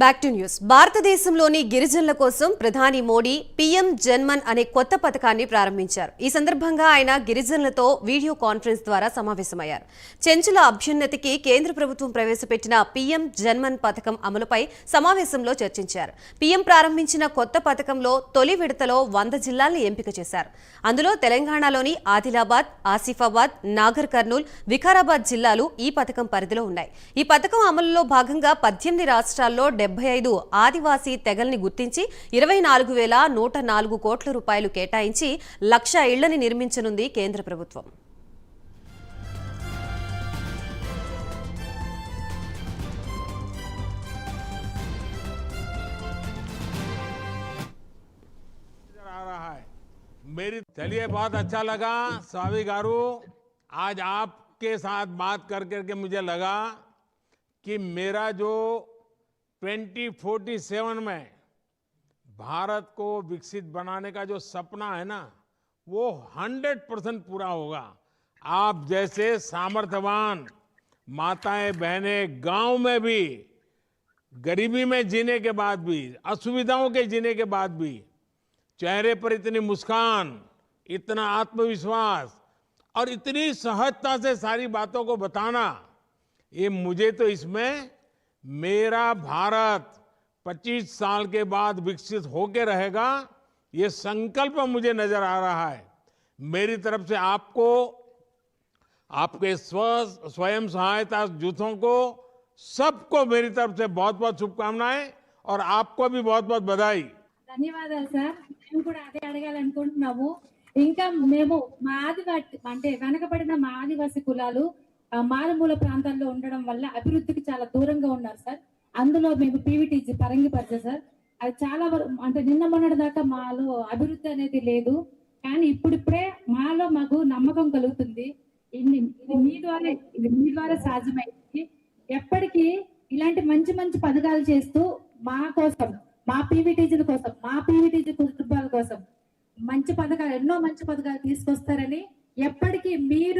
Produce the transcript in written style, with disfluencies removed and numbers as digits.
Back to news. భారతదేశంలోని గిరిజనుల కోసం ప్రధాని మోడీ పీఎం జన్మన్ అనే కొత్త పథకాన్ని ప్రారంభించారు. ఈ సందర్భంగా ఆయన గిరిజనులతో వీడియో కాన్ఫరెన్స్ ద్వారా సమావేశమయ్యారు. చెంచుల అభ్యున్నతికి కేంద్ర ప్రభుత్వం ప్రవేశపెట్టిన పీఎం జన్మన్ పథకం అమలుపై సమావేశంలో చర్చించారు. పీఎం ప్రారంభించిన కొత్త పథకంలో తొలి విడతలో 100 జిల్లాల్ని ఎంపిక చేశారు. అందులో తెలంగాణలోని ఆదిలాబాద్, ఆసిఫాబాద్, నాగర్ కర్నూల్, వికారాబాద్ జిల్లాలు ఈ పథకం పరిధిలో ఉన్నాయి. ఈ పథకం అమలులో భాగంగా 18 రాష్ట్రాల్లో 75 ఆదివాసీ తెగల్ని గుర్తించి 24,104 కోట్ల రూపాయలు కేటాయించి 1,00,000 ఇళ్లని నిర్మించనుంది కేంద్ర ప్రభుత్వం. मेरी चलिए बहुत अच्छा लगा स्वामी गारू, आज आपके साथ बात कर करके मुझे लगा कि मेरा जो 2047 में भारत को विकसित बनाने का जो सपना है ना, वो 100% पूरा होगा। आप जैसे सामर्थ्यवान माताएं बहनें गांव में भी गरीबी में जीने के बाद भी, असुविधाओं के जीने के बाद भी चेहरे पर इतनी मुस्कान, इतना आत्मविश्वास और इतनी सहजता से सारी बातों को बताना, ये मुझे तो इसमें मेरा भारत 25 साल के बाद विकसित होकर रहेगा, ये संकल्प मुझे नजर आ रहा है। मेरी तरफ से आपको, आपके स्वयं सहायता जूथों को, सबको मेरी तरफ से बहुत बहुत शुभकामनाएं और आपको भी बहुत बहुत बधाई। ధన్యవాదాలు సార్. మేము కూడా అదే అడగాలనుకుంటున్నాము. ఇంకా మేము మా ఆదివాసి అంటే వెనకబడిన మా ఆదివాసీ కులాలు మారుమూల ప్రాంతాల్లో ఉండడం వల్ల అభివృద్ధికి చాలా దూరంగా ఉన్నారు సార్. అందులో మేము పీవీటీజీ పరంగిపరిచాం సార్. అది చాలా అంటే నిన్న మొన్నటి దాకా మాలో అభివృద్ధి అనేది లేదు, కానీ ఇప్పుడిప్పుడే మాకు నమ్మకం కలుగుతుంది. ఇది మీ ద్వారా సాధ్యమైంది. ఎప్పటికీ ఇలాంటి మంచి మంచి పథకాలు చేస్తూ మా కోసం, మా పీవీటీజీల కోసం, మా పీవీటీజీ కుటుంబాల కోసం మంచి పథకాలు, ఎన్నో మంచి పథకాలు తీసుకొస్తారని ఎప్పటికీ మీరు